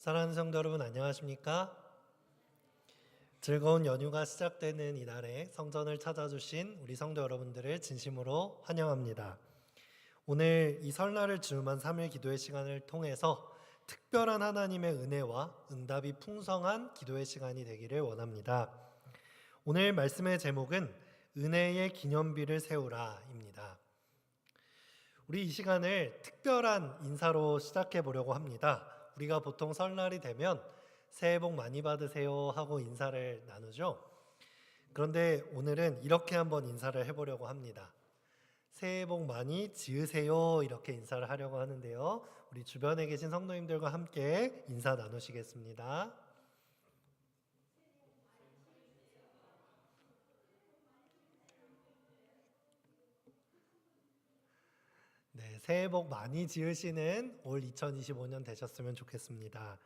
사랑하는 성도 여러분, 안녕하십니까? 즐거운 연휴가 시작되는 이날에 성전을 찾아주신 우리 성도 여러분들을 진심으로 환영합니다. 오늘 이 설날을 주음한 3일 기도의 시간을 통해서 특별한 하나님의 은혜와 응답이 풍성한 기도의 시간이 되기를 원합니다. 오늘 말씀의 제목은 은혜의 기념비를 세우라입니다. 우리 이 시간을 특별한 인사로 시작해 보려고 합니다. 우리가 보통 설날이 되면 새해 복 많이 받으세요 하고 인사를 나누죠. 그런데 오늘은 이렇게 한번 인사를 해보려고 합니다. 새해 복 많이 지으세요 이렇게 인사를 하려고 하는데요. 우리 주변에 계신 성도님들과 함께 인사 나누시겠습니다. 네, 새해 복 많이 지으시는 올 2025년 되셨으면 좋겠습니다.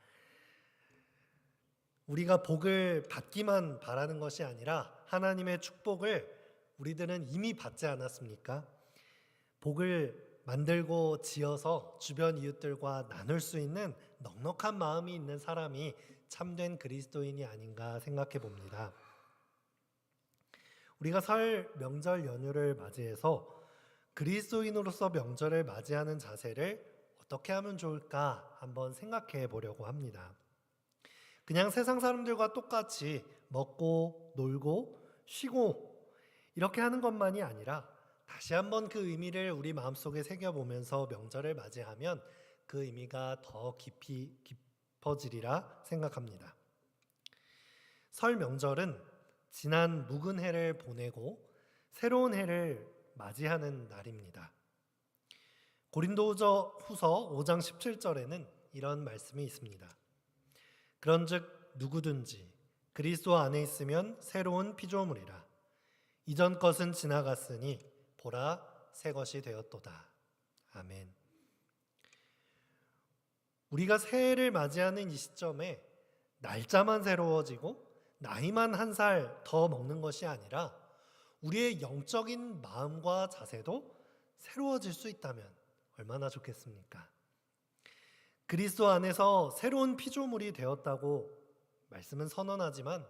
우리가 복을 받기만 바라는 것이 아니라 하나님의 축복을 우리들은 이미 받지 않았습니까? 복을 만들고 지어서 주변 이웃들과 나눌 수 있는 넉넉한 마음이 있는 사람이 참된 그리스도인이 아닌가 생각해 봅니다. 우리가 설 명절 연휴를 맞이해서 그리스도인으로서 명절을 맞이하는 자세를 어떻게 하면 좋을까 한번 생각해 보려고 합니다. 그냥 세상 사람들과 똑같이 먹고 놀고 쉬고 이렇게 하는 것만이 아니라 다시 한번 그 의미를 우리 마음속에 새겨보면서 명절을 맞이하면 그 의미가 더 깊이 깊어지리라 생각합니다. 설 명절은 지난 묵은 해를 보내고 새로운 해를 맞이하는 날입니다. 고린도후서 5장 17절에는 이런 말씀이 있습니다. 그런즉 누구든지 그리스도 안에 있으면 새로운 피조물이라. 이전 것은 지나갔으니 보라 새 것이 되었도다. 아멘. 우리가 새해를 맞이하는 이 시점에 날짜만 새로워지고 나이만 한 살 더 먹는 것이 아니라 우리의 영적인 마음과 자세도 새로워질 수 있다면 얼마나 좋겠습니까? 그리스도 안에서 새로운 피조물이 되었다고 말씀은 선언하지만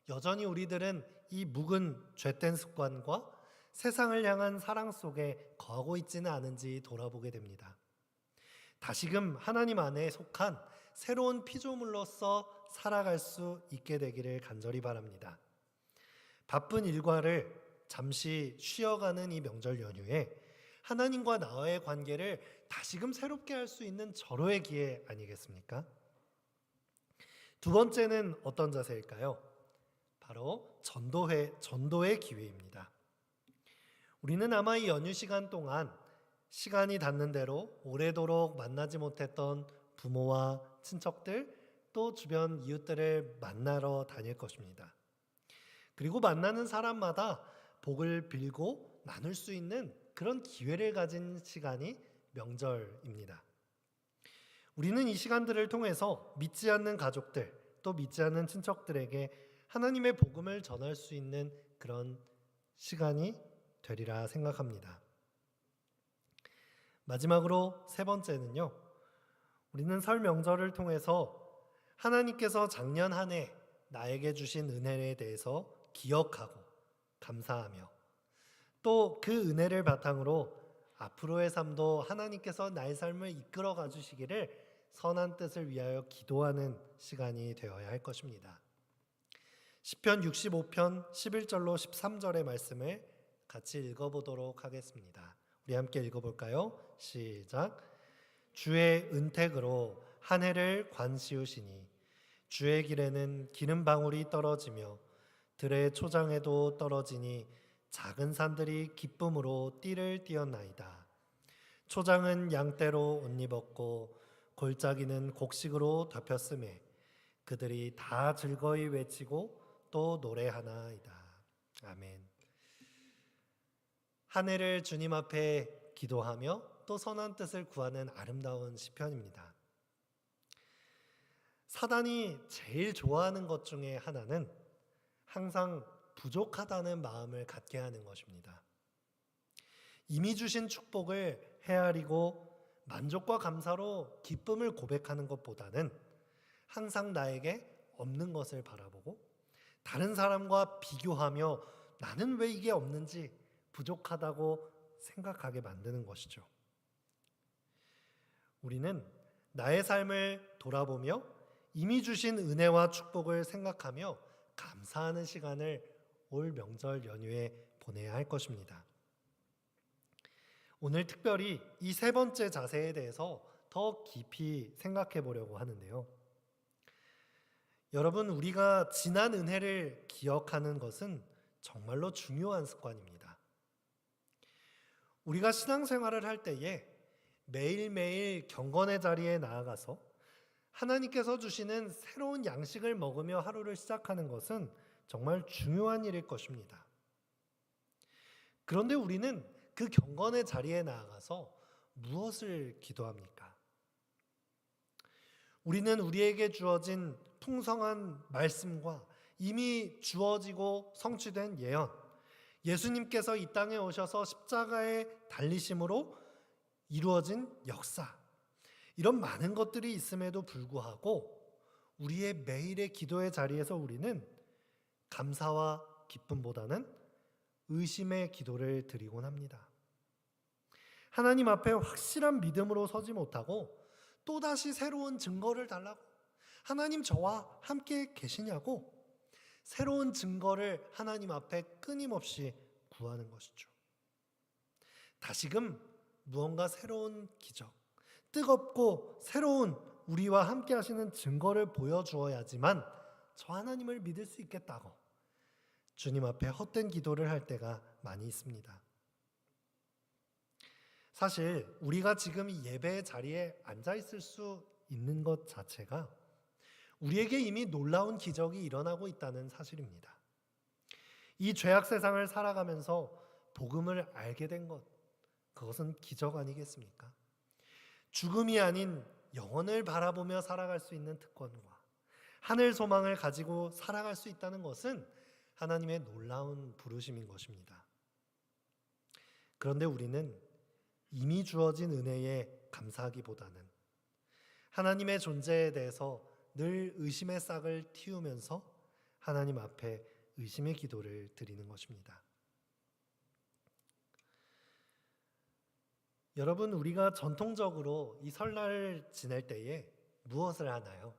여전히 우리들은 이 묵은 죄된 습관과 세상을 향한 사랑 속에 거하고 있지는 않은지 돌아보게 됩니다. 다시금 하나님 안에 속한 새로운 피조물로서 살아갈 수 있게 되기를 간절히 바랍니다. 바쁜 일과를 잠시 쉬어가는 이 명절 연휴에 하나님과 나와의 관계를 다시금 새롭게 할 수 있는 절호의 기회 아니겠습니까? 두 번째는 어떤 자세일까요? 바로 전도의 기회입니다. 우리는 아마 이 연휴 시간 동안 시간이 닿는 대로 오래도록 만나지 못했던 부모와 친척들 또 주변 이웃들을 만나러 다닐 것입니다. 그리고 만나는 사람마다 복을 빌고 나눌 수 있는 그런 기회를 가진 시간이 명절입니다. 우리는 이 시간들을 통해서 믿지 않는 가족들 또 믿지 않는 친척들에게 하나님의 복음을 전할 수 있는 그런 시간이 되리라 생각합니다. 마지막으로 세 번째는요. 우리는 설 명절을 통해서 하나님께서 작년 한 해 나에게 주신 은혜에 대해서 기억하고 감사하며 또 그 은혜를 바탕으로 앞으로의 삶도 하나님께서 나의 삶을 이끌어 가주시기를 선한 뜻을 위하여 기도하는 시간이 되어야 할 것입니다. 시편 65편 11절로 13절의 말씀을 같이 읽어보도록 하겠습니다. 우리 함께 읽어볼까요? 시작. 주의 은택으로 한 해를 관시우시니 주의 길에는 기름 방울이 떨어지며 들의 초장에도 떨어지니 작은 산들이 기쁨으로 띠를 띄었나이다. 초장은 양떼로 옷 입었고 골짜기는 곡식으로 덮였음에 그들이 다 즐거이 외치고 또 노래하나이다. 아멘. 한 해를 주님 앞에 기도하며 또 선한 뜻을 구하는 아름다운 시편입니다. 사단이 제일 좋아하는 것 중에 하나는 항상 부족하다는 마음을 갖게 하는 것입니다. 이미 주신 축복을 헤아리고 만족과 감사로 기쁨을 고백하는 것보다는 항상 나에게 없는 것을 바라보고 다른 사람과 비교하며 나는 왜 이게 없는지 부족하다고 생각하게 만드는 것이죠. 우리는 나의 삶을 돌아보며 이미 주신 은혜와 축복을 생각하며 감사하는 시간을 올 명절 연휴에 보내야 할 것입니다. 오늘 특별히 이 세 번째 자세에 대해서 더 깊이 생각해 보려고 하는데요. 여러분, 우리가 지난 은혜를 기억하는 것은 정말로 중요한 습관입니다. 우리가 신앙생활을 할 때에 매일매일 경건의 자리에 나아가서 하나님께서 주시는 새로운 양식을 먹으며 하루를 시작하는 것은 정말 중요한 일일 것입니다. 그런데 우리는 그 경건의 자리에 나아가서 무엇을 기도합니까? 우리는 우리에게 주어진 풍성한 말씀과 이미 주어지고 성취된 예언, 예수님께서 이 땅에 오셔서 십자가에 달리심으로 이루어진 역사, 이런 많은 것들이 있음에도 불구하고 우리의 매일의 기도의 자리에서 우리는 감사와 기쁨보다는 의심의 기도를 드리곤 합니다. 하나님 앞에 확실한 믿음으로 서지 못하고 또다시 새로운 증거를 달라고, 하나님 저와 함께 계시냐고 새로운 증거를 하나님 앞에 끊임없이 구하는 것이죠. 다시금 무언가 새로운 기적, 뜨겁고 새로운 우리와 함께 하시는 증거를 보여주어야지만 저 하나님을 믿을 수 있겠다고 주님 앞에 헛된 기도를 할 때가 많이 있습니다. 사실 우리가 지금 이 예배의 자리에 앉아 있을 수 있는 것 자체가 우리에게 이미 놀라운 기적이 일어나고 있다는 사실입니다. 이 죄악 세상을 살아가면서 복음을 알게 된 것, 그것은 기적 아니겠습니까? 죽음이 아닌 영혼을 바라보며 살아갈 수 있는 특권과 하늘 소망을 가지고 살아갈 수 있다는 것은 하나님의 놀라운 부르심인 것입니다. 그런데 우리는 이미 주어진 은혜에 감사하기보다는 하나님의 존재에 대해서 늘 의심의 싹을 틔우면서 하나님 앞에 의심의 기도를 드리는 것입니다. 여러분, 우리가 전통적으로 이 설날을 지낼 때에 무엇을 하나요?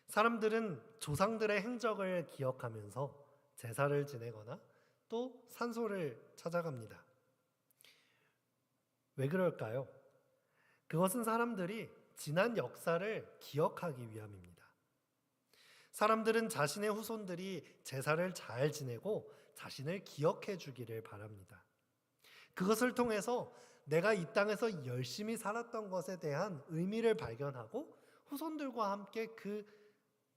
사람들은 조상들의 행적을 기억하면서 제사를 지내거나 또 산소를 찾아갑니다. 왜 그럴까요? 그것은 사람들이 지난 역사를 기억하기 위함입니다. 사람들은 자신의 후손들이 제사를 잘 지내고 자신을 기억해 주기를 바랍니다. 그것을 통해서 내가 이 땅에서 열심히 살았던 것에 대한 의미를 발견하고 후손들과 함께 그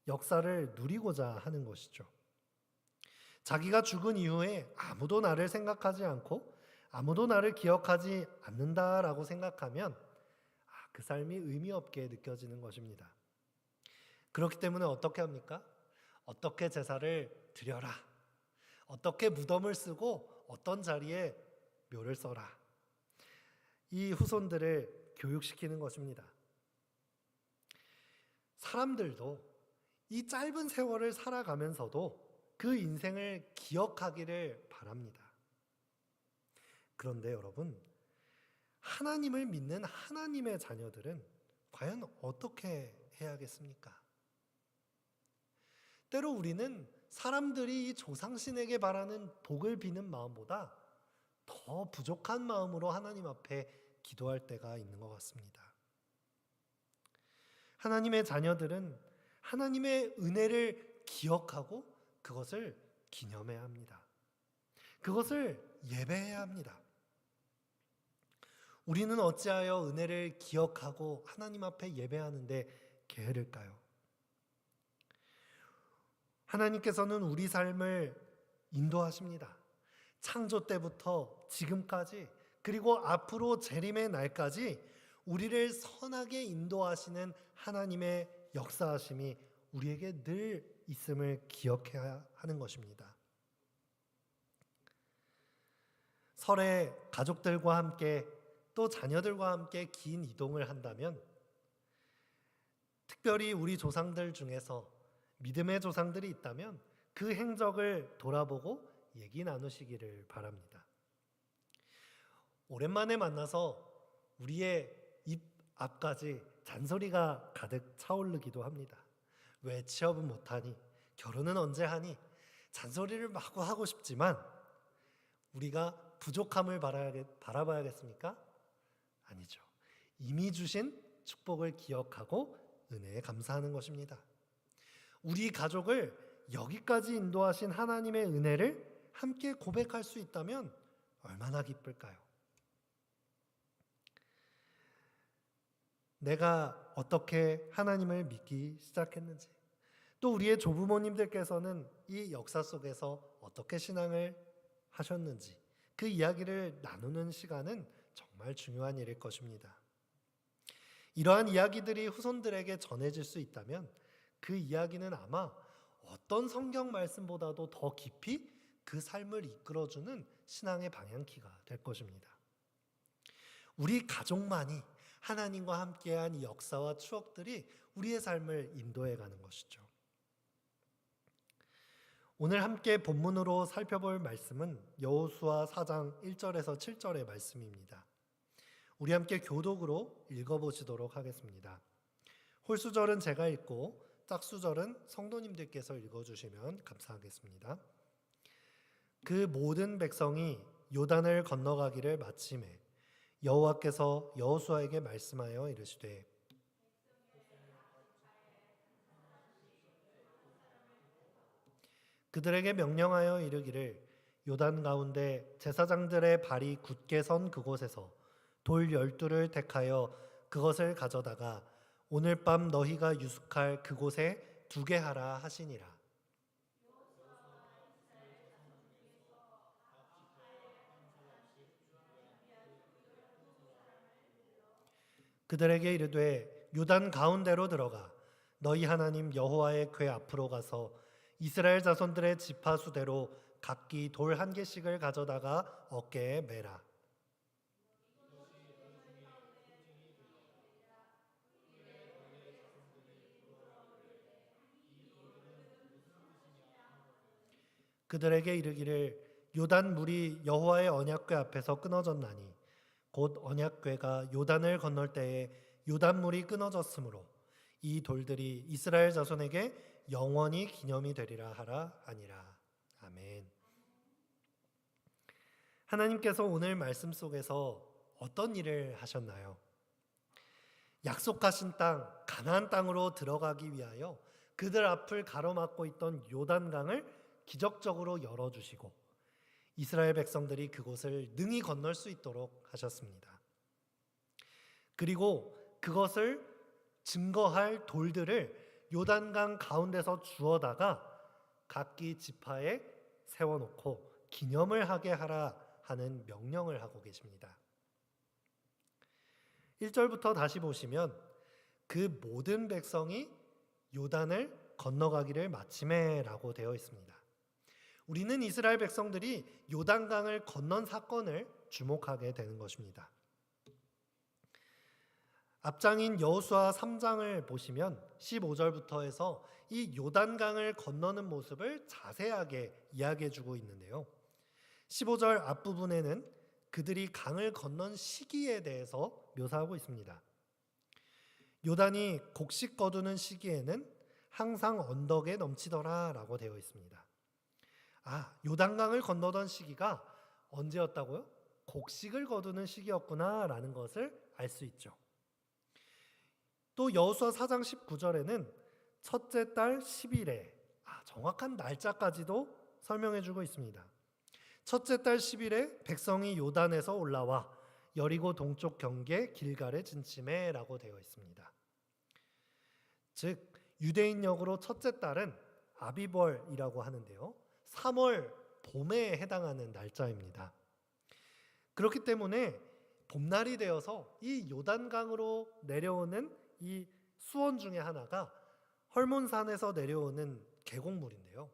역사를 누리고자 하는 것이죠. 자기가 죽은 이후에 아무도 나를 생각하지 않고 아무도 나를 기억하지 않는다라고 생각하면 그 삶이 의미 없게 느껴지는 것입니다. 그렇기 때문에 어떻게 합니까? 어떻게 제사를 드려라. 어떻게 무덤을 쓰고 어떤 자리에 묘를 써라. 이 후손들을 교육시키는 것입니다. 사람들도 이 짧은 세월을 살아가면서도 그 인생을 기억하기를 바랍니다. 그런데 여러분, 하나님을 믿는 하나님의 자녀들은 과연 어떻게 해야겠습니까? 때로 우리는 사람들이 이 조상신에게 바라는 복을 비는 마음보다 더 부족한 마음으로 하나님 앞에 기도할 때가 있는 것 같습니다. 하나님의 자녀들은 하나님의 은혜를 기억하고 그것을 기념해야 합니다. 그것을 예배해야 합니다. 우리는 어찌하여 은혜를 기억하고 하나님 앞에 예배하는데 게으를까요? 하나님께서는 우리 삶을 인도하십니다. 창조 때부터 지금까지, 그리고 앞으로 재림의 날까지 우리를 선하게 인도하시는 하나님의 역사하심이 우리에게 늘 있음을 기억해야 하는 것입니다. 설에 가족들과 함께 또 자녀들과 함께 긴 이동을 한다면 특별히 우리 조상들 중에서 믿음의 조상들이 있다면 그 행적을 돌아보고 얘기 나누시기를 바랍니다. 오랜만에 만나서 우리의 입 앞까지 잔소리가 가득 차오르기도 합니다. 왜 취업은 못하니? 결혼은 언제 하니? 잔소리를 마구 하고 싶지만 우리가 부족함을 바라봐야겠습니까? 아니죠. 이미 주신 축복을 기억하고 은혜에 감사하는 것입니다. 우리 가족을 여기까지 인도하신 하나님의 은혜를 함께 고백할 수 있다면 얼마나 기쁠까요? 내가 어떻게 하나님을 믿기 시작했는지, 또 우리의 조부모님들께서는 이 역사 속에서 어떻게 신앙을 하셨는지 그 이야기를 나누는 시간은 정말 중요한 일일 것입니다. 이러한 이야기들이 후손들에게 전해질 수 있다면 그 이야기는 아마 어떤 성경 말씀보다도 더 깊이 그 삶을 이끌어주는 신앙의 방향키가 될 것입니다. 우리 가족만이 하나님과 함께한 이 역사와 추억들이 우리의 삶을 인도해가는 것이죠. 오늘 함께 본문으로 살펴볼 말씀은 여호수아 4장 1절에서 7절의 말씀입니다. 우리 함께 교독으로 읽어보시도록 하겠습니다. 홀수절은 제가 읽고 짝수절은 성도님들께서 읽어주시면 감사하겠습니다. 그 모든 백성이 요단을 건너가기를 마침에 여호와께서 여호수아에게 말씀하여 이르시되 그들에게 명령하여 이르기를 요단 가운데 제사장들의 발이 굳게 선 그곳에서 돌 12를 택하여 그것을 가져다가 오늘 밤 너희가 유숙할 그곳에 두게 하라 하시니라. 그들에게 이르되 요단 가운데로 들어가 너희 하나님 여호와의 궤 앞으로 가서 이스라엘 자손들의 지파 수대로 각기 돌 한 개씩을 가져다가 어깨에 매라. 그들에게 이르기를 요단 물이 여호와의 언약궤 앞에서 끊어졌나니 곧 언약궤가 요단을 건널 때에 요단 물이 끊어졌으므로 이 돌들이 이스라엘 자손에게 영원히 기념이 되리라 하라 아니라. 아멘. 하나님께서 오늘 말씀 속에서 어떤 일을 하셨나요? 약속하신 땅 가나안 땅으로 들어가기 위하여 그들 앞을 가로막고 있던 요단강을 기적적으로 열어주시고 이스라엘 백성들이 그곳을 능히 건널 수 있도록 하셨습니다. 그리고 그것을 증거할 돌들을 요단강 가운데서 주워다가 각기 지파에 세워놓고 기념을 하게 하라 하는 명령을 하고 계십니다. 1절부터 다시 보시면 그 모든 백성이 요단을 건너가기를 마침에 라고 되어 있습니다. 우리는 이스라엘 백성들이 요단강을 건넌 사건을 주목하게 되는 것입니다. 앞장인 여호수아 3장을 보시면 15절부터 해서 이 요단강을 건너는 모습을 자세하게 이야기해 주고 있는데요. 15절 앞부분에는 그들이 강을 건넌 시기에 대해서 묘사하고 있습니다. 요단이 곡식 거두는 시기에는 항상 언덕에 넘치더라 라고 되어 있습니다. 요단강을 건너던 시기가 언제였다고요? 곡식을 거두는 시기였구나 라는 것을 알 수 있죠. 또 여호수아 4장 19절에는 첫째 달 10일에 정확한 날짜까지도 설명해 주고 있습니다. 첫째 달 10일에 백성이 요단에서 올라와 여리고 동쪽 경계 길갈에 진침해 라고 되어 있습니다. 즉 유대인 역으로 첫째 달은 아비벌이라고 하는데요, 3월 봄에 해당하는 날짜입니다. 그렇기 때문에 봄날이 되어서 이 요단강으로 내려오는 이 수원 중에 하나가 헐몬산에서 내려오는 계곡물인데요,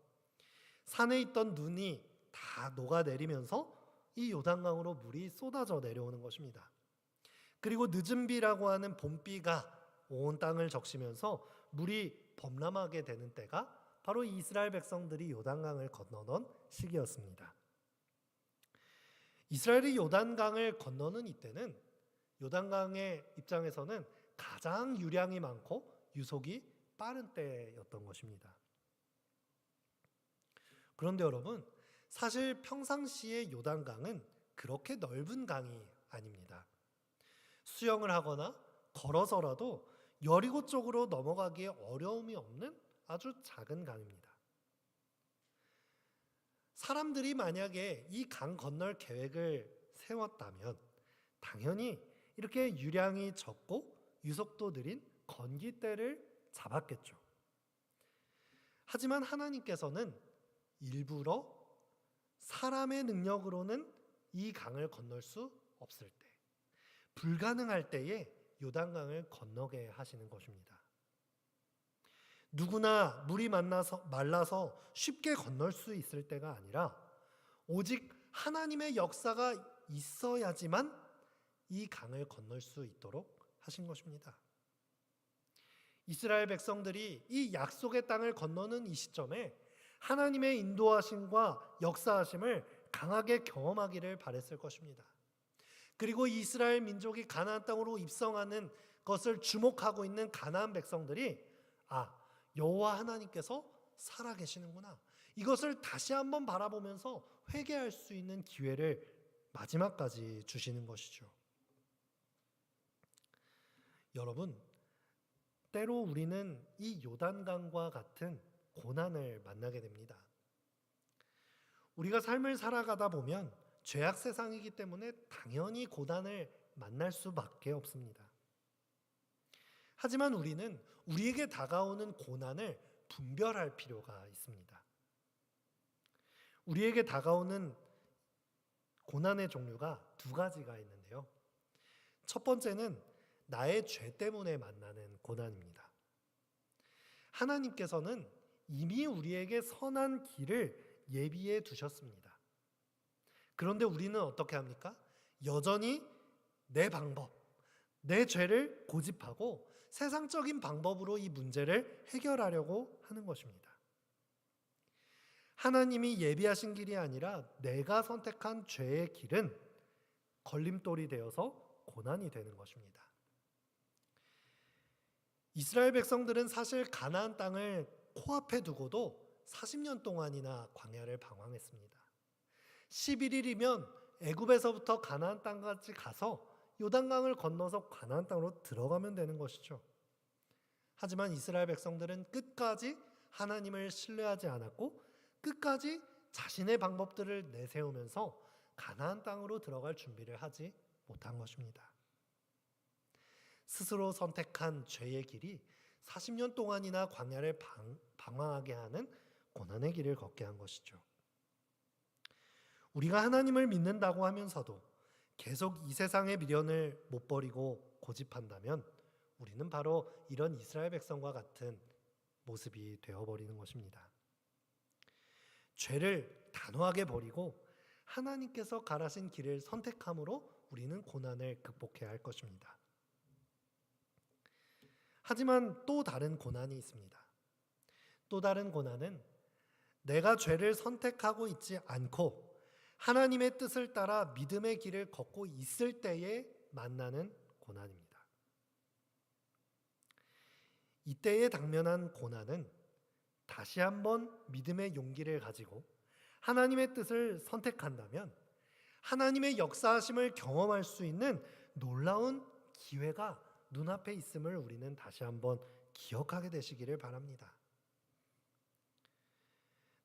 산에 있던 눈이 다 녹아내리면서 이 요단강으로 물이 쏟아져 내려오는 것입니다. 그리고 늦은 비라고 하는 봄비가 온 땅을 적시면서 물이 범람하게 되는 때가 바로 이스라엘 백성들이 요단강을 건너던 시기였습니다. 이스라엘이 요단강을 건너는 이때는 요단강의 입장에서는 가장 유량이 많고 유속이 빠른 때였던 것입니다. 그런데 여러분, 사실 평상시의 요단강은 그렇게 넓은 강이 아닙니다. 수영을 하거나 걸어서라도 여리고 쪽으로 넘어가기에 어려움이 없는 아주 작은 강입니다. 사람들이 만약에 이 강 건널 계획을 세웠다면 당연히 이렇게 유량이 적고 유속도 느린 건기대를 잡았겠죠. 하지만 하나님께서는 일부러 사람의 능력으로는 이 강을 건널 수 없을 때, 불가능할 때에 요단강을 건너게 하시는 것입니다. 누구나 물이 말라서 쉽게 건널 수 있을 때가 아니라 오직 하나님의 역사가 있어야지만 이 강을 건널 수 있도록 하신 것입니다. 이스라엘 백성들이 이 약속의 땅을 건너는 이 시점에 하나님의 인도하심과 역사하심을 강하게 경험하기를 바랬을 것입니다. 그리고 이스라엘 민족이 가나안 땅으로 입성하는 것을 주목하고 있는 가나안 백성들이 여호와 하나님께서 살아계시는구나, 이것을 다시 한번 바라보면서 회개할 수 있는 기회를 마지막까지 주시는 것이죠. 여러분, 때로 우리는 이 요단강과 같은 고난을 만나게 됩니다. 우리가 삶을 살아가다 보면 죄악 세상이기 때문에 당연히 고난을 만날 수밖에 없습니다. 하지만 우리는 우리에게 다가오는 고난을 분별할 필요가 있습니다. 우리에게 다가오는 고난의 종류가 두 가지가 있는데요. 첫 번째는 나의 죄 때문에 만나는 고난입니다. 하나님께서는 이미 우리에게 선한 길을 예비해 두셨습니다. 그런데 우리는 어떻게 합니까? 여전히 내 방법, 내 죄를 고집하고 세상적인 방법으로 이 문제를 해결하려고 하는 것입니다. 하나님이 예비하신 길이 아니라 내가 선택한 죄의 길은 걸림돌이 되어서 고난이 되는 것입니다. 이스라엘 백성들은 사실 가나안 땅을 코앞에 두고도 40년 동안이나 광야를 방황했습니다. 11일이면 애굽에서부터 가나안 땅까지 가서 요단강을 건너서 가나안 땅으로 들어가면 되는 것이죠. 하지만 이스라엘 백성들은 끝까지 하나님을 신뢰하지 않았고 끝까지 자신의 방법들을 내세우면서 가나안 땅으로 들어갈 준비를 하지 못한 것입니다. 스스로 선택한 죄의 길이 40년 동안이나 광야를 방황하게 하는 고난의 길을 걷게 한 것이죠. 우리가 하나님을 믿는다고 하면서도 계속 이 세상의 미련을 못 버리고 고집한다면 우리는 바로 이런 이스라엘 백성과 같은 모습이 되어버리는 것입니다. 죄를 단호하게 버리고 하나님께서 가라신 길을 선택함으로 우리는 고난을 극복해야 할 것입니다. 하지만 또 다른 고난이 있습니다. 또 다른 고난은 내가 죄를 선택하고 있지 않고 하나님의 뜻을 따라 믿음의 길을 걷고 있을 때에 만나는 고난입니다. 이때에 당면한 고난은 다시 한번 믿음의 용기를 가지고 하나님의 뜻을 선택한다면 하나님의 역사하심을 경험할 수 있는 놀라운 기회가 눈앞에 있음을 우리는 다시 한번 기억하게 되시기를 바랍니다.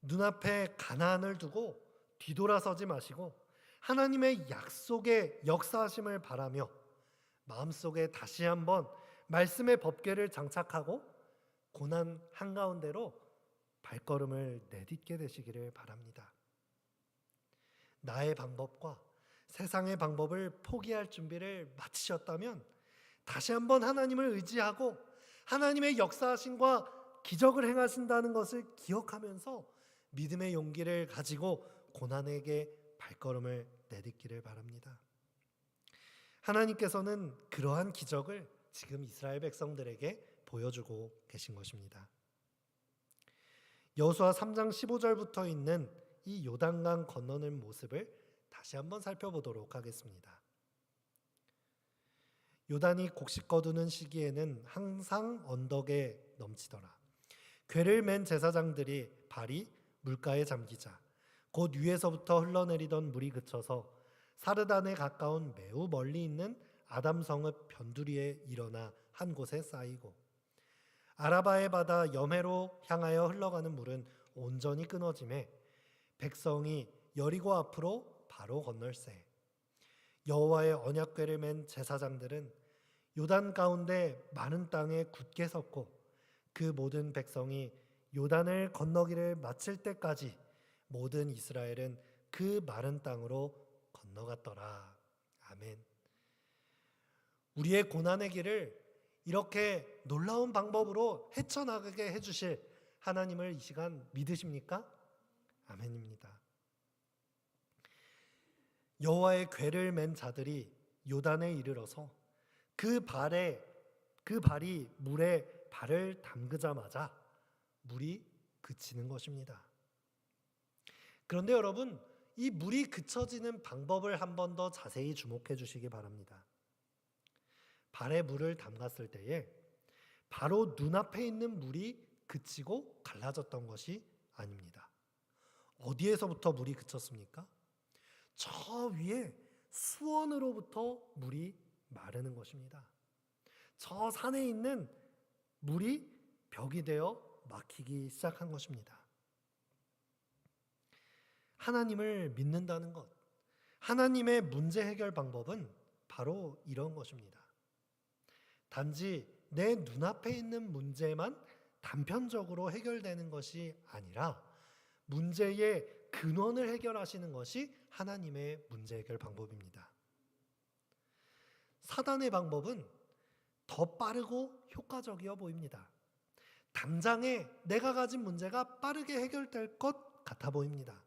눈앞에 가나안을 두고 뒤돌아서지 마시고 하나님의 약속의 역사하심을 바라며 마음속에 다시 한번 말씀의 법궤를 장착하고 고난 한가운데로 발걸음을 내딛게 되시기를 바랍니다. 나의 방법과 세상의 방법을 포기할 준비를 마치셨다면 다시 한번 하나님을 의지하고 하나님의 역사하심과 기적을 행하신다는 것을 기억하면서 믿음의 용기를 가지고 고난에게 발걸음을 내딛기를 바랍니다. 하나님께서는 그러한 기적을 지금 이스라엘 백성들에게 보여주고 계신 것입니다. 여호수아 3장 15절부터 있는 이 요단강 건너는 모습을 다시 한번 살펴보도록 하겠습니다. 요단이 곡식 거두는 시기에는 항상 언덕에 넘치더라. 궤를 맨 제사장들이 발이 물가에 잠기자 곧 위에서부터 흘러내리던 물이 그쳐서 사르단에 가까운 매우 멀리 있는 아담성읍 변두리에 일어나 한 곳에 쌓이고 아라바의 바다 여매로 향하여 흘러가는 물은 온전히 끊어지매 백성이 여리고 앞으로 바로 건널세. 여호와의 언약궤를 맨 제사장들은 요단 가운데 마른 땅에 굳게 섰고 그 모든 백성이 요단을 건너기를 마칠 때까지 모든 이스라엘은 그 마른 땅으로 건너갔더라. 아멘. 우리의 고난의 길을 이렇게 놀라운 방법으로 헤쳐나가게 해주실 하나님을 이 시간 믿으십니까? 아멘입니다. 여호와의 궤를 맨 자들이 요단에 이르러서 그 발이 물에 발을 담그자마자 물이 그치는 것입니다. 그런데 여러분, 이 물이 그쳐지는 방법을 한 번 더 자세히 주목해 주시기 바랍니다. 발에 물을 담갔을 때에 바로 눈앞에 있는 물이 그치고 갈라졌던 것이 아닙니다. 어디에서부터 물이 그쳤습니까? 저 위에 수원으로부터 물이 마르는 것입니다. 저 산에 있는 물이 벽이 되어 막히기 시작한 것입니다. 하나님을 믿는다는 것, 하나님의 문제 해결 방법은 바로 이런 것입니다. 단지 내 눈앞에 있는 문제만 단편적으로 해결되는 것이 아니라 문제의 근원을 해결하시는 것이 하나님의 문제 해결 방법입니다. 사단의 방법은 더 빠르고 효과적이어 보입니다. 당장에 내가 가진 문제가 빠르게 해결될 것 같아 보입니다.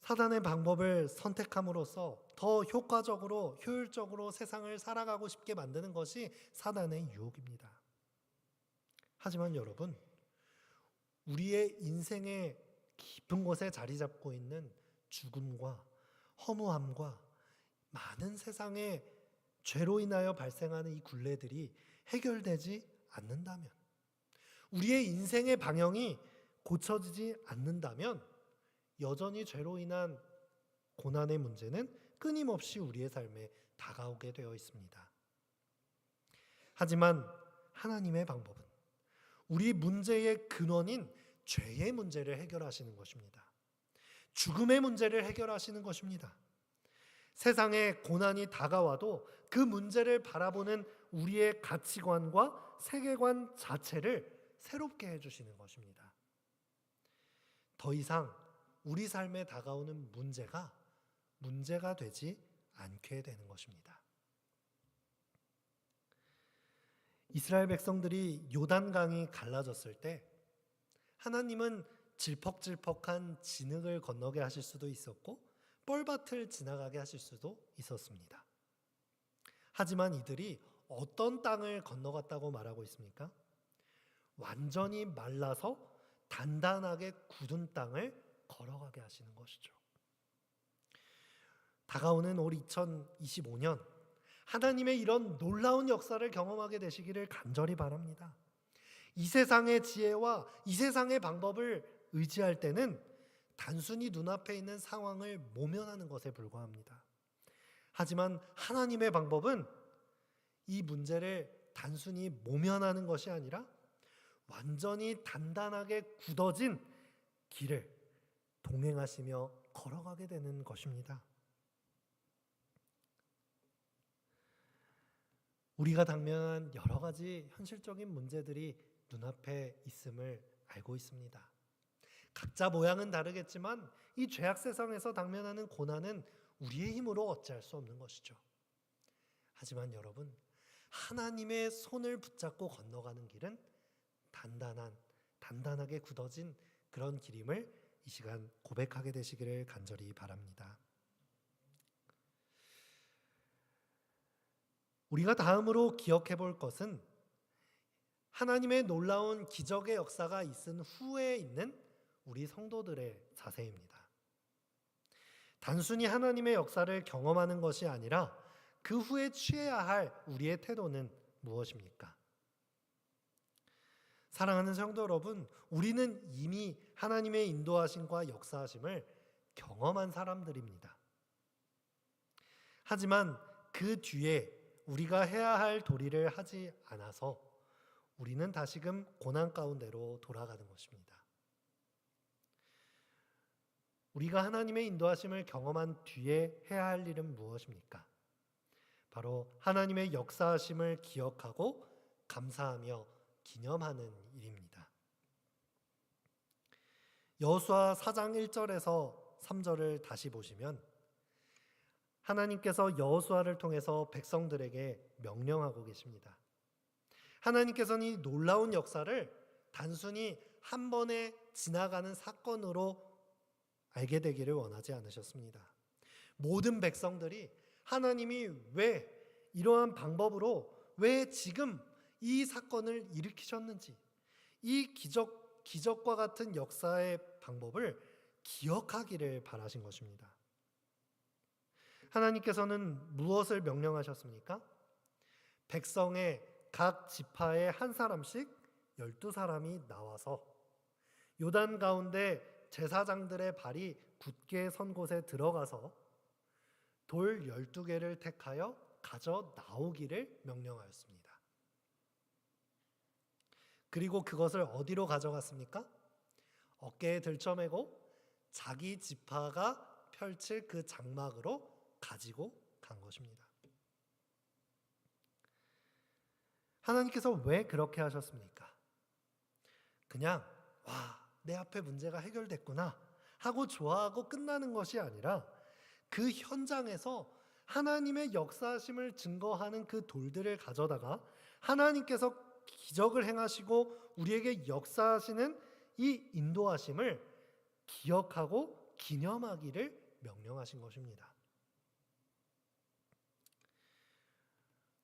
사단의 방법을 선택함으로써 더 효과적으로, 효율적으로 세상을 살아가고 싶게 만드는 것이 사단의 유혹입니다. 하지만 여러분, 우리의 인생의 깊은 곳에 자리 잡고 있는 죽음과 허무함과 많은 세상의 죄로 인하여 발생하는 이 굴레들이 해결되지 않는다면, 우리의 인생의 방향이 고쳐지지 않는다면 여전히 죄로 인한 고난의 문제는 끊임없이 우리의 삶에 다가오게 되어 있습니다. 하지만 하나님의 방법은 우리 문제의 근원인 죄의 문제를 해결하시는 것입니다. 죽음의 문제를 해결하시는 것입니다. 세상에 고난이 다가와도 그 문제를 바라보는 우리의 가치관과 세계관 자체를 새롭게 해주시는 것입니다. 더 이상 우리 삶에 다가오는 문제가 되지 않게 되는 것입니다. 이스라엘 백성들이 요단강이 갈라졌을 때 하나님은 질퍽질퍽한 진흙을 건너게 하실 수도 있었고 뻘밭을 지나가게 하실 수도 있었습니다. 하지만 이들이 어떤 땅을 건너갔다고 말하고 있습니까? 완전히 말라서 단단하게 굳은 땅을 걸어가게 하시는 것이죠. 다가오는 올 2025년 하나님의 이런 놀라운 역사를 경험하게 되시기를 간절히 바랍니다. 이 세상의 지혜와 이 세상의 방법을 의지할 때는 단순히 눈앞에 있는 상황을 모면하는 것에 불과합니다. 하지만 하나님의 방법은 이 문제를 단순히 모면하는 것이 아니라 완전히 단단하게 굳어진 길을 동행하시며 걸어가게 되는 것입니다. 우리가 당면한 여러 가지 현실적인 문제들이 눈앞에 있음을 알고 있습니다. 각자 모양은 다르겠지만 이 죄악 세상에서 당면하는 고난은 우리의 힘으로 어찌할 수 없는 것이죠. 하지만 여러분, 하나님의 손을 붙잡고 건너가는 길은 단단하게 굳어진 그런 길임을 이 시간 고백하게 되시기를 간절히 바랍니다. 우리가 다음으로 기억해 볼 것은 하나님의 놀라운 기적의 역사가 있은 후에 있는 우리 성도들의 자세입니다. 단순히 하나님의 역사를 경험하는 것이 아니라 그 후에 취해야 할 우리의 태도는 무엇입니까? 사랑하는 성도 여러분, 우리는 이미 하나님의 인도하심과 역사하심을 경험한 사람들입니다. 하지만 그 뒤에 우리가 해야 할 도리를 하지 않아서 우리는 다시금 고난 가운데로 돌아가는 것입니다. 우리가 하나님의 인도하심을 경험한 뒤에 해야 할 일은 무엇입니까? 바로 하나님의 역사하심을 기억하고 감사하며 기념하는 일입니다. 여호수아 4장 1절에서 3절을 다시 보시면 하나님께서 여호수아를 통해서 백성들에게 명령하고 계십니다. 하나님께서는 이 놀라운 역사를 단순히 한 번에 지나가는 사건으로 알게 되기를 원하지 않으셨습니다. 모든 백성들이 하나님이 왜 이러한 방법으로 왜 지금 이 사건을 일으키셨는지 이 기적과 같은 역사의 방법을 기억하기를 바라신 것입니다. 하나님께서는 무엇을 명령하셨습니까? 백성의 각 지파에 한 사람씩 12사람이 나와서 요단 가운데 제사장들의 발이 굳게 선 곳에 들어가서 돌 12개를 택하여 가져 나오기를 명령하였습니다. 그리고 그것을 어디로 가져갔습니까? 어깨에 들쳐매고 자기 지파가 펼칠 그 장막으로 가지고 간 것입니다. 하나님께서 왜 그렇게 하셨습니까? 그냥 내 앞에 문제가 해결됐구나 하고 좋아하고 끝나는 것이 아니라 그 현장에서 하나님의 역사하심을 증거하는 그 돌들을 가져다가 하나님께서 기적을 행하시고 우리에게 역사하시는 이 인도하심을 기억하고 기념하기를 명령하신 것입니다.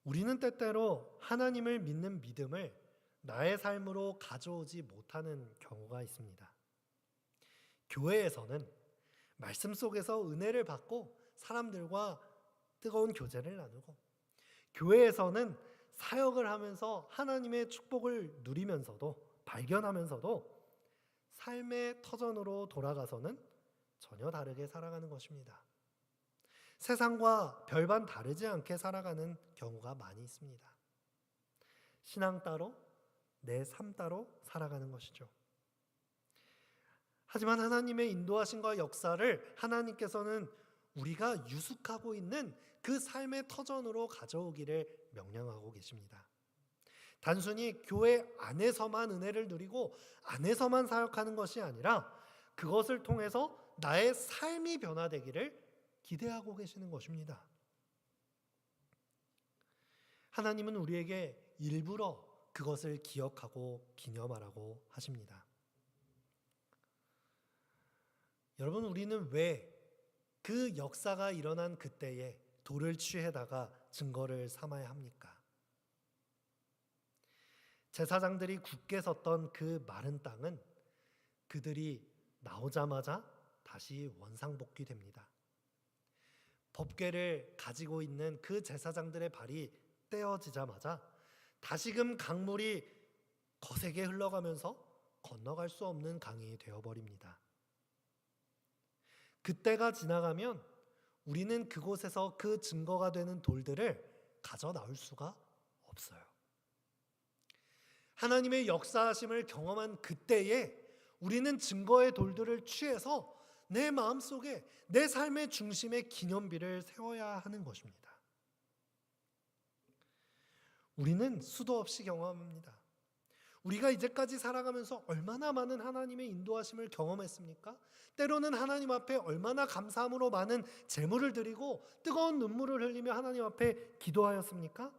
우리는 때때로 하나님을 믿는 믿음을 나의 삶으로 가져오지 못하는 경우가 있습니다. 교회에서는 말씀 속에서 은혜를 받고 사람들과 뜨거운 교제를 나누고, 교회에서는 사역을 하면서 하나님의 축복을 누리면서도 발견하면서도 삶의 터전으로 돌아가서는 전혀 다르게 살아가는 것입니다. 세상과 별반 다르지 않게 살아가는 경우가 많이 있습니다. 신앙 따로 내 삶 따로 살아가는 것이죠. 하지만 하나님의 인도하심과 역사를 하나님께서는 우리가 유숙하고 있는 그 삶의 터전으로 가져오기를 명령하고 계십니다. 단순히 교회 안에서만 은혜를 누리고 안에서만 사역하는 것이 아니라 그것을 통해서 나의 삶이 변화되기를 기대하고 계시는 것입니다. 하나님은 우리에게 일부러 그것을 기억하고 기념하라고 하십니다. 여러분, 우리는 왜 그 역사가 일어난 그때에 돌을 취해다가 증거를 삼아야 합니까? 제사장들이 굳게 섰던 그 마른 땅은 그들이 나오자마자 다시 원상복귀됩니다. 법궤를 가지고 있는 그 제사장들의 발이 떼어지자마자 다시금 강물이 거세게 흘러가면서 건너갈 수 없는 강이 되어버립니다. 그때가 지나가면 우리는 그곳에서 그 증거가 되는 돌들을 가져 나올 수가 없어요. 하나님의 역사하심을 경험한 그때에 우리는 증거의 돌들을 취해서 내 마음속에 내 삶의 중심에 기념비를 세워야 하는 것입니다. 우리는 수도 없이 경험합니다. 우리가 이제까지 살아가면서 얼마나 많은 하나님의 인도하심을 경험했습니까? 때로는 하나님 앞에 얼마나 감사함으로 많은 제물을 드리고 뜨거운 눈물을 흘리며 하나님 앞에 기도하였습니까?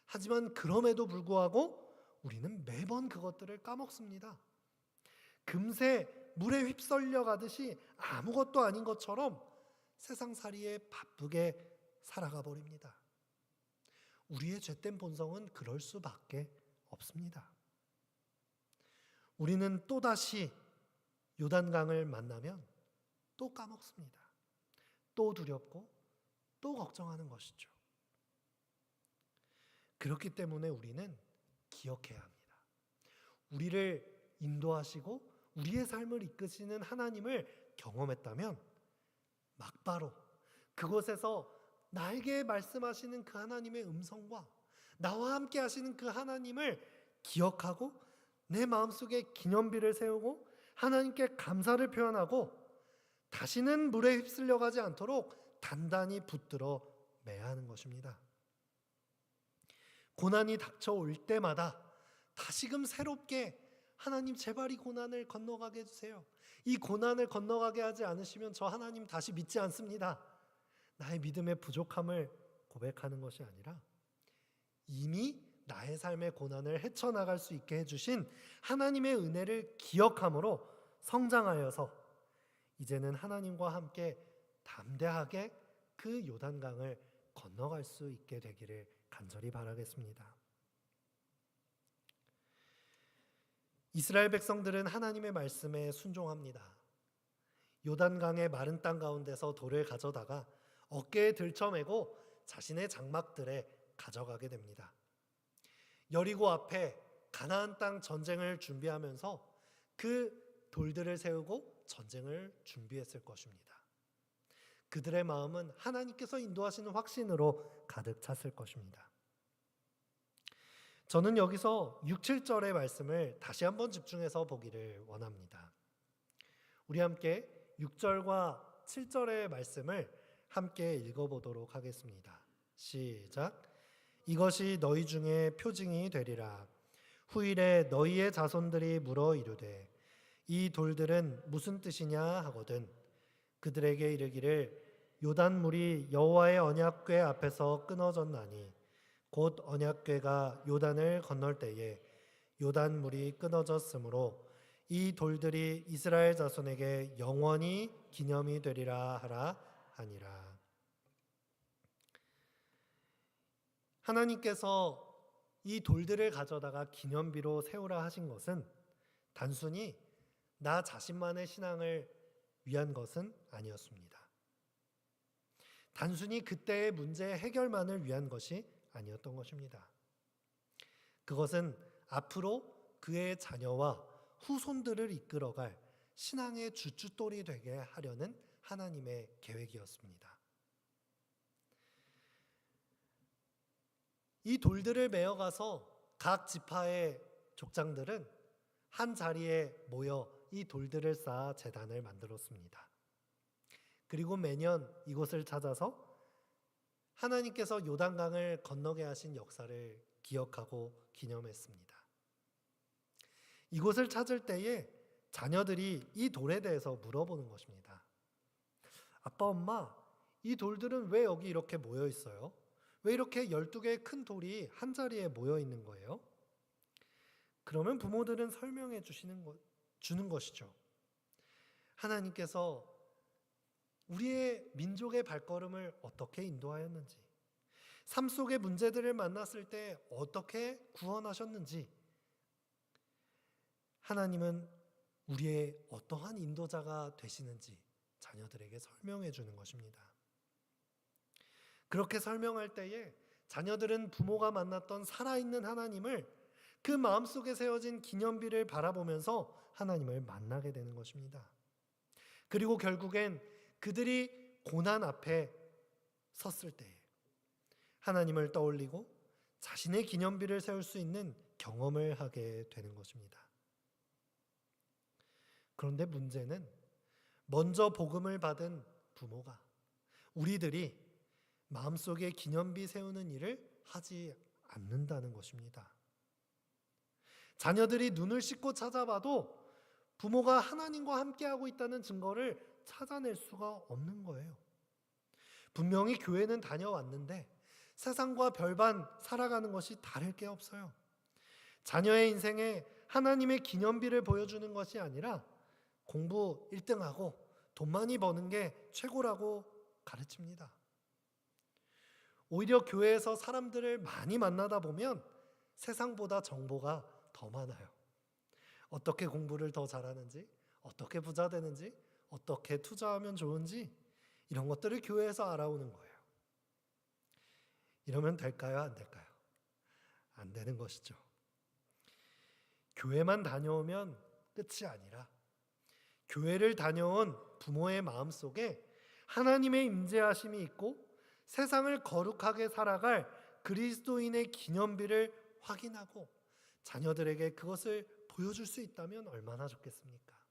하지만 그럼에도 불구하고 우리는 매번 그것들을 까먹습니다. 금세 물에 휩쓸려 가듯이 아무것도 아닌 것처럼 세상살이에 바쁘게 살아가 버립니다. 우리의 죄된 본성은 그럴 수밖에 없습니다. 우리는 또다시 요단강을 만나면 또 까먹습니다. 또 두렵고 또 걱정하는 것이죠. 그렇기 때문에 우리는 기억해야 합니다. 우리를 인도하시고 우리의 삶을 이끄시는 하나님을 경험했다면 막바로 그곳에서 나에게 말씀하시는 그 하나님의 음성과 나와 함께 하시는 그 하나님을 기억하고 내 마음속에 기념비를 세우고 하나님께 감사를 표현하고 다시는 물에 휩쓸려 가지 않도록 단단히 붙들어 매야 하는 것입니다. 고난이 닥쳐올 때마다 다시금 새롭게 하나님 제발 이 고난을 건너가게 해주세요. 이 고난을 건너가게 하지 않으시면 저 하나님 다시 믿지 않습니다. 나의 믿음의 부족함을 고백하는 것이 아니라 이미 나의 삶의 고난을 헤쳐나갈 수 있게 해주신 하나님의 은혜를 기억함으로 성장하여서 이제는 하나님과 함께 담대하게 그 요단강을 건너갈 수 있게 되기를 간절히 바라겠습니다. 이스라엘 백성들은 하나님의 말씀에 순종합니다. 요단강의 마른 땅 가운데서 돌을 가져다가 어깨에 들쳐매고 자신의 장막들에 가져가게 됩니다. 여리고 앞에 가나안 땅 전쟁을 준비하면서 그 돌들을 세우고 전쟁을 준비했을 것입니다. 그들의 마음은 하나님께서 인도하시는 확신으로 가득 찼을 것입니다. 저는 여기서 6, 7절의 말씀을 다시 한번 집중해서 보기를 원합니다. 우리 함께 6절과 7절의 말씀을 함께 읽어보도록 하겠습니다. 시작. 이것이 너희 중에 표징이 되리라. 후일에 너희의 자손들이 물어 이르되 이 돌들은 무슨 뜻이냐 하거든 그들에게 이르기를 요단물이 여호와의 언약궤 앞에서 끊어졌나니 곧 언약궤가 요단을 건널 때에 요단물이 끊어졌으므로 이 돌들이 이스라엘 자손에게 영원히 기념이 되리라 하라 하니라. 하나님께서 이 돌들을 가져다가 기념비로 세우라 하신 것은 단순히 나 자신만의 신앙을 위한 것은 아니었습니다. 단순히 그때의 문제 해결만을 위한 것이 아니었던 것입니다. 그것은 앞으로 그의 자녀와 후손들을 이끌어갈 신앙의 주춧돌이 되게 하려는 하나님의 계획이었습니다. 이 돌들을 메어가서 각 지파의 족장들은 한 자리에 모여 이 돌들을 쌓아 제단을 만들었습니다. 그리고 매년 이곳을 찾아서 하나님께서 요단강을 건너게 하신 역사를 기억하고 기념했습니다. 이곳을 찾을 때에 자녀들이 이 돌에 대해서 물어보는 것입니다. 아빠, 엄마, 이 돌들은 왜 여기 이렇게 모여 있어요? 왜 이렇게 12개의 큰 돌이 한 자리에 모여 있는 거예요? 그러면 부모들은 설명해 주는 것이죠. 하나님께서 우리의 민족의 발걸음을 어떻게 인도하였는지, 삶 속의 문제들을 만났을 때 어떻게 구원하셨는지, 하나님은 우리의 어떠한 인도자가 되시는지 자녀들에게 설명해 주는 것입니다. 그렇게 설명할 때에 자녀들은 부모가 만났던 살아있는 하나님을 그 마음속에 세워진 기념비를 바라보면서 하나님을 만나게 되는 것입니다. 그리고 결국엔 그들이 고난 앞에 섰을 때에 하나님을 떠올리고 자신의 기념비를 세울 수 있는 경험을 하게 되는 것입니다. 그런데 문제는 먼저 복음을 받은 부모가, 우리들이 마음속에 기념비 세우는 일을 하지 않는다는 것입니다. 자녀들이 눈을 씻고 찾아봐도 부모가 하나님과 함께하고 있다는 증거를 찾아낼 수가 없는 거예요. 분명히 교회는 다녀왔는데 세상과 별반 살아가는 것이 다를 게 없어요. 자녀의 인생에 하나님의 기념비를 보여주는 것이 아니라 공부 1등하고 돈 많이 버는 게 최고라고 가르칩니다. 오히려 교회에서 사람들을 많이 만나다 보면 세상보다 정보가 더 많아요. 어떻게 공부를 더 잘하는지, 어떻게 부자 되는지, 어떻게 투자하면 좋은지 이런 것들을 교회에서 알아오는 거예요. 이러면 될까요? 안 될까요? 안 되는 것이죠. 교회만 다녀오면 끝이 아니라 교회를 다녀온 부모의 마음속에 하나님의 임재하심이 있고 세상을 거룩하게 살아갈 그리스도인의 기념비를 확인하고 자녀들에게 그것을 보여줄 수 있다면 얼마나 좋겠습니까?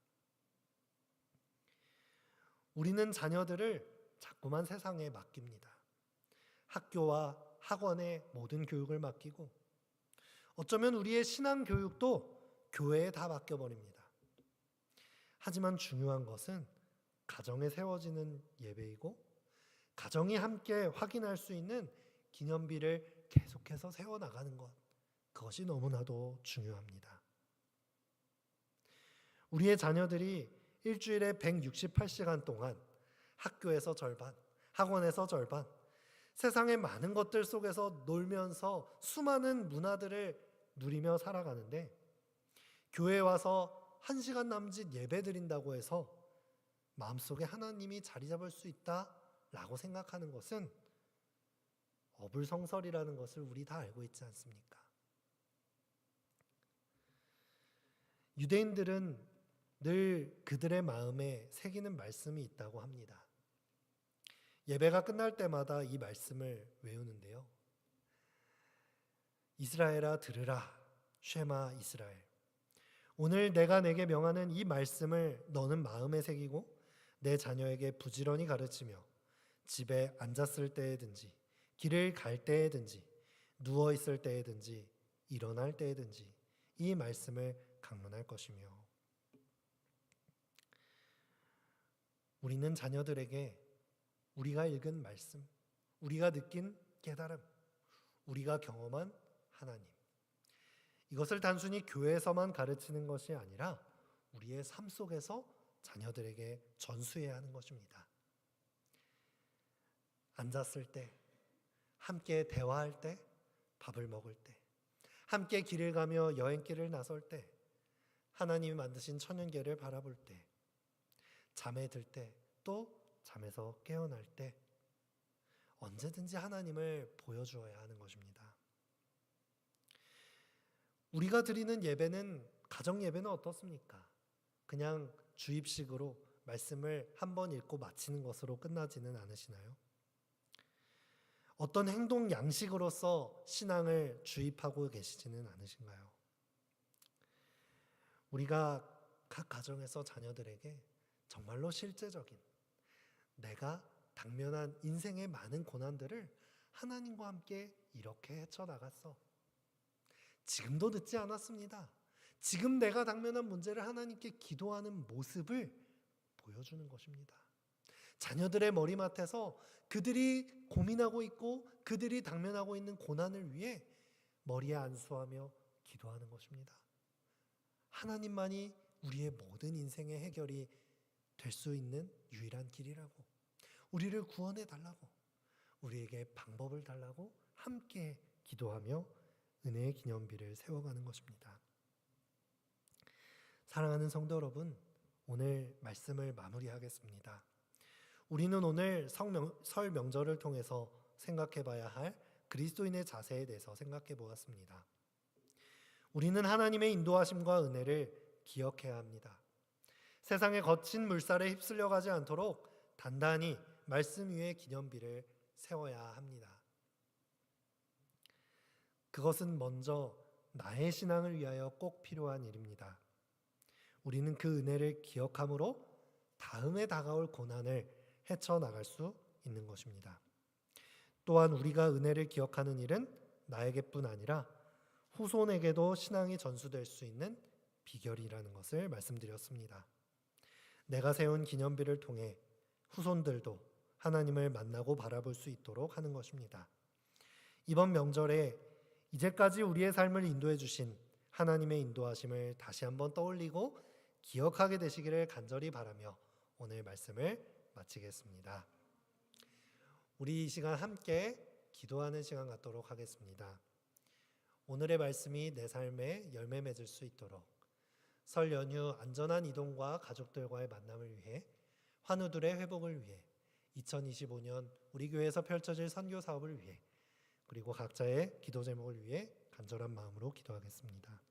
우리는 자녀들을 자꾸만 세상에 맡깁니다. 학교와 학원에 모든 교육을 맡기고 어쩌면 우리의 신앙 교육도 교회에 다 맡겨버립니다. 하지만 중요한 것은 가정에 세워지는 예배이고 가정이 함께 확인할 수 있는 기념비를 계속해서 세워나가는 것, 그것이 너무나도 중요합니다. 우리의 자녀들이 일주일에 168시간 동안 학교에서 절반, 학원에서 절반, 세상의 많은 것들 속에서 놀면서 수많은 문화들을 누리며 살아가는데 교회에 와서 1시간 남짓 예배 드린다고 해서 마음속에 하나님이 자리 잡을 수 있다라고 생각하는 것은 어불성설이라는 것을 우리 다 알고 있지 않습니까? 유대인들은 늘 그들의 마음에 새기는 말씀이 있다고 합니다. 예배가 끝날 때마다 이 말씀을 외우는데요. 이스라엘아 들으라, 쉐마 이스라엘. 오늘 내가 내게 명하는 이 말씀을 너는 마음에 새기고 내 자녀에게 부지런히 가르치며 집에 앉았을 때에든지 길을 갈 때에든지 누워 있을 때에든지 일어날 때에든지 이 말씀을 강론할 것이며. 우리는 자녀들에게 우리가 읽은 말씀, 우리가 느낀 깨달음, 우리가 경험한 하나님, 이것을 단순히 교회에서만 가르치는 것이 아니라 우리의 삶 속에서 자녀들에게 전수해야 하는 것입니다. 앉았을 때, 함께 대화할 때, 밥을 먹을 때, 함께 길을 가며 여행길을 나설 때, 하나님이 만드신 천연계를 바라볼 때, 잠에 들 때, 또 잠에서 깨어날 때 언제든지 하나님을 보여주어야 하는 것입니다. 우리가 드리는 예배는, 가정 예배는 어떻습니까? 그냥 주입식으로 말씀을 한번 읽고 마치는 것으로 끝나지는 않으시나요? 어떤 행동 양식으로서 신앙을 주입하고 계시지는 않으신가요? 우리가 각 가정에서 자녀들에게 정말로 실제적인, 내가 당면한 인생의 많은 고난들을 하나님과 함께 이렇게 헤쳐나갔어. 지금도 늦지 않았습니다. 지금 내가 당면한 문제를 하나님께 기도하는 모습을 보여주는 것입니다. 자녀들의 머리맡에서 그들이 고민하고 있고 그들이 당면하고 있는 고난을 위해 머리에 안수하며 기도하는 것입니다. 하나님만이 우리의 모든 인생의 해결이 될 수 있는 유일한 길이라고, 우리를 구원해 달라고, 우리에게 방법을 달라고 함께 기도하며 은혜의 기념비를 세워가는 것입니다. 사랑하는 성도 여러분, 오늘 말씀을 마무리하겠습니다. 우리는 오늘 설 명절을 통해서 생각해 봐야 할 그리스도인의 자세에 대해서 생각해 보았습니다. 우리는 하나님의 인도하심과 은혜를 기억해야 합니다. 세상의 거친 물살에 휩쓸려 가지 않도록 단단히 말씀 위에 기념비를 세워야 합니다. 그것은 먼저 나의 신앙을 위하여 꼭 필요한 일입니다. 우리는 그 은혜를 기억함으로 다음에 다가올 고난을 헤쳐나갈 수 있는 것입니다. 또한 우리가 은혜를 기억하는 일은 나에게뿐 아니라 후손에게도 신앙이 전수될 수 있는 비결이라는 것을 말씀드렸습니다. 내가 세운 기념비를 통해 후손들도 하나님을 만나고 바라볼 수 있도록 하는 것입니다. 이번 명절에 이제까지 우리의 삶을 인도해 주신 하나님의 인도하심을 다시 한번 떠올리고 기억하게 되시기를 간절히 바라며 오늘 말씀을 마치겠습니다. 우리 이 시간 함께 기도하는 시간 갖도록 하겠습니다. 오늘의 말씀이 내 삶에 열매 맺을 수 있도록 설 연휴 안전한 이동과 가족들과의 만남을 위해 환우들의 회복을 위해 2025년 우리 교회에서 펼쳐질 선교 사업을 위해 그리고 각자의 기도 제목을 위해 간절한 마음으로 기도하겠습니다.